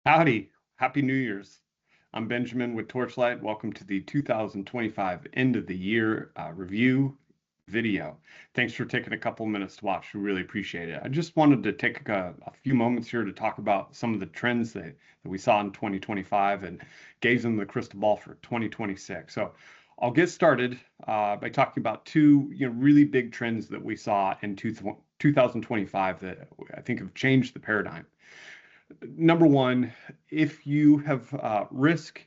Howdy, Happy New Year's. I'm Benjamin with TorchLight. Welcome to the 2025 end of the year review video. Thanks for taking a couple minutes to watch. We really appreciate it. I just wanted to take a few moments here to talk about some of the trends that we saw in 2025 and gaze in the crystal ball for 2026. So I'll get started by talking about two really big trends that we saw in 2025 that I think have changed the paradigm. Number one, if you have risk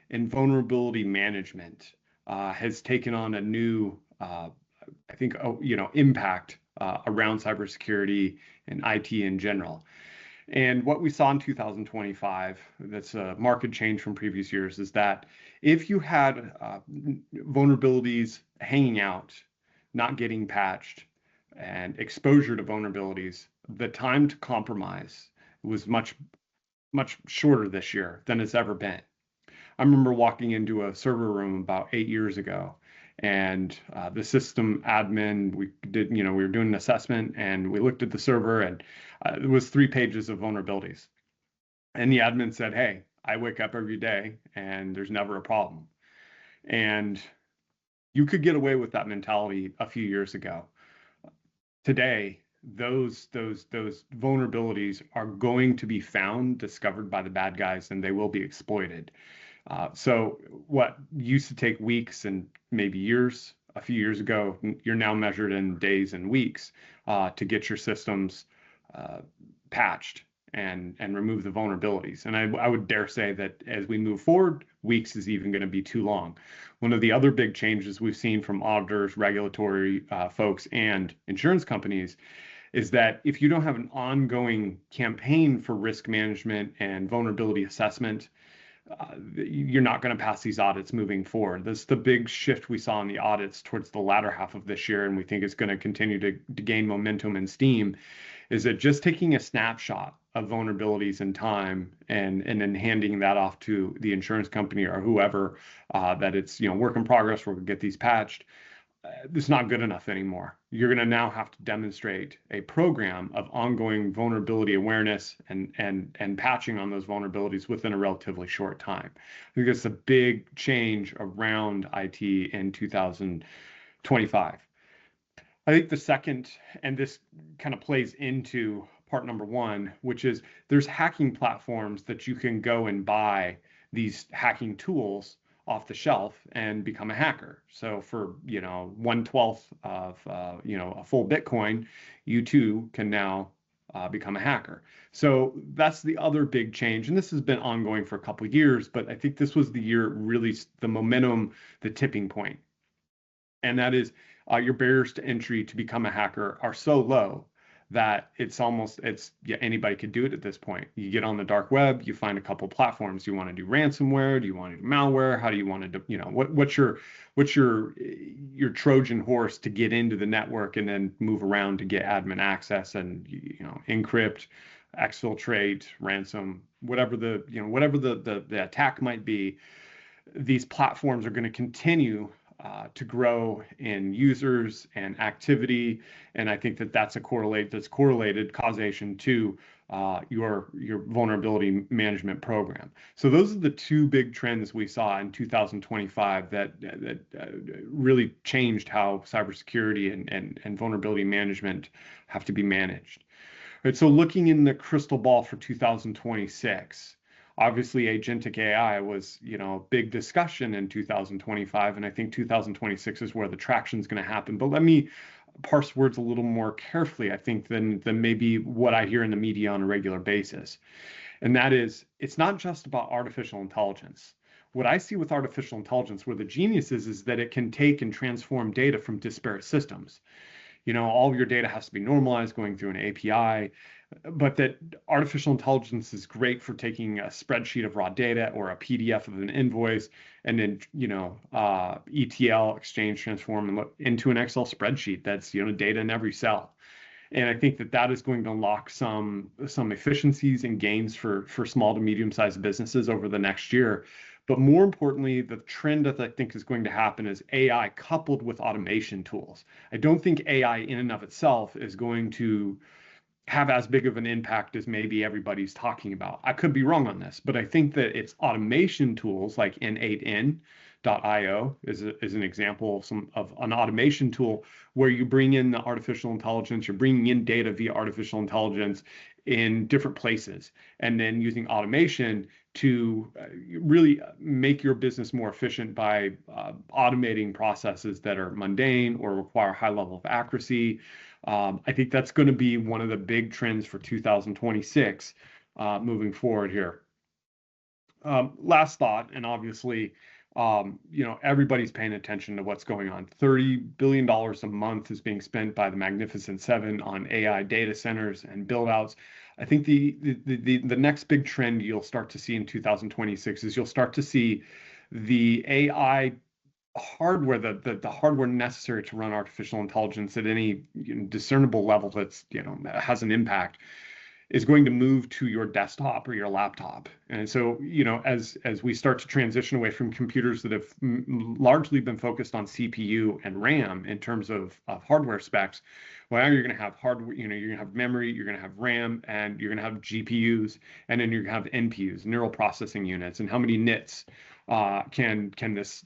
and vulnerability management has taken on a new, I think, impact around cybersecurity and IT in general. And what we saw in 2025, that's a market change from previous years, is that if you had vulnerabilities hanging out, not getting patched, and exposure to vulnerabilities, the time to compromise was much shorter this year than it's ever been. I remember walking into a server room about 8 years ago, and the system admin, we were doing an assessment, and we looked at the server, and it was 3 pages of vulnerabilities. And the admin said, "Hey, I wake up every day, and there's never a problem." And you could get away with that mentality a few years ago. Today, those vulnerabilities are going to be found, discovered by the bad guys, and they will be exploited. So what used to take weeks and maybe years a few years ago, you're now measured in days and weeks to get your systems patched and remove the vulnerabilities. And I would dare say that as we move forward, weeks is even going to be too long. One of the other big changes we've seen from auditors, regulatory folks, and insurance companies is that if you don't have an ongoing campaign for risk management and vulnerability assessment, you're not going to pass these audits moving forward. That's the big shift we saw in the audits towards the latter half of this year, and we think it's going to continue to gain momentum and steam, is that just taking a snapshot of vulnerabilities in time and then handing that off to the insurance company or whoever that it's work in progress, we're going to get these patched. It's not good enough anymore. You're going to now have to demonstrate a program of ongoing vulnerability awareness and patching on those vulnerabilities within a relatively short time. I think that's a big change around IT in 2025. I think the second, and this kind of plays into part number one, which is there's hacking platforms that you can go and buy these hacking tools off the shelf and become a hacker. So for 1/12 of a full Bitcoin, you too can now become a hacker. So that's the other big change, and this has been ongoing for a couple of years, but I think this was the year really the momentum, the tipping point, and that is your barriers to entry to become a hacker are so low that anybody could do it at this point. You get on the dark web, you find a couple platforms. You want to do ransomware? Do you want to do malware? How do you want to do, what's your Trojan horse to get into the network and then move around to get admin access and encrypt, exfiltrate, ransom, whatever the attack might be. These platforms are going to continue to grow in users and activity, and I think that's correlated causation to your vulnerability management program. So those are the two big trends we saw in 2025 that really changed how cybersecurity and vulnerability management have to be managed. All right, so looking in the crystal ball for 2026. Obviously, agentic AI was, big discussion in 2025, and I think 2026 is where the traction is going to happen. But let me parse words a little more carefully, I think, than maybe what I hear in the media on a regular basis. And that is, it's not just about artificial intelligence. What I see with artificial intelligence, where the genius is that it can take and transform data from disparate systems. All of your data has to be normalized going through an API, but that artificial intelligence is great for taking a spreadsheet of raw data or a PDF of an invoice and then, ETL, exchange, transform into an Excel spreadsheet that's, data in every cell. And I think that is going to unlock some efficiencies and gains for small to medium-sized businesses over the next year. But more importantly, the trend that I think is going to happen is AI coupled with automation tools. I don't think AI in and of itself is going to have as big of an impact as maybe everybody's talking about. I could be wrong on this, but I think that it's automation tools like N8N.io is an example of an automation tool where you bring in the artificial intelligence, you're bringing in data via artificial intelligence in different places, and then using automation to really make your business more efficient by automating processes that are mundane or require high level of accuracy. I think that's going to be one of the big trends for 2026 moving forward here. Last thought, and obviously, everybody's paying attention to what's going on. $30 billion a month is being spent by the Magnificent Seven on AI data centers and build outs. I think the next big trend you'll start to see in 2026 is you'll start to see the AI hardware, the hardware necessary to run artificial intelligence at any discernible level that has an impact, is going to move to your desktop or your laptop. And so, as we start to transition away from computers that have largely been focused on CPU and RAM in terms of hardware specs, well, now you're going to have hardware, you're going to have memory, you're going to have RAM, and you're going to have GPUs, and then you're going to have NPUs, neural processing units, and how many nits can this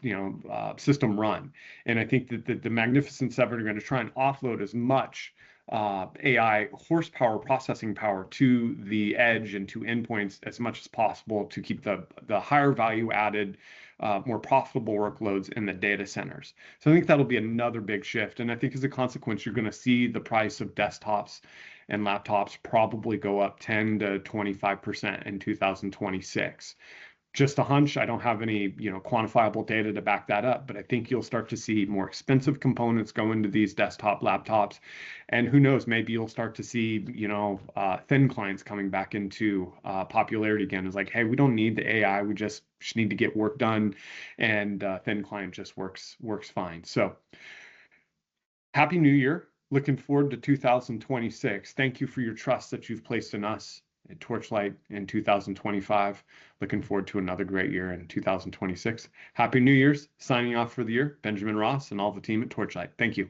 system run. And I think that the Magnificent Seven are going to try and offload as much AI horsepower, processing power to the edge and to endpoints as much as possible to keep the higher value added, more profitable workloads in the data centers. So I think that'll be another big shift. And I think as a consequence, you're going to see the price of desktops and laptops probably go up 10 to 25% in 2026. Just a hunch. I don't have any, quantifiable data to back that up, but I think you'll start to see more expensive components go into these desktop laptops, and who knows, maybe you'll start to see, thin clients coming back into popularity again. It's like, hey, we don't need the AI, we just need to get work done, and thin client just works fine. So, Happy New Year! Looking forward to 2026. Thank you for your trust that you've placed in us at TorchLight in 2025. Looking forward to another great year in 2026. Happy New Year's. Signing off for the year, Benjamin Ross and all the team at TorchLight. Thank you.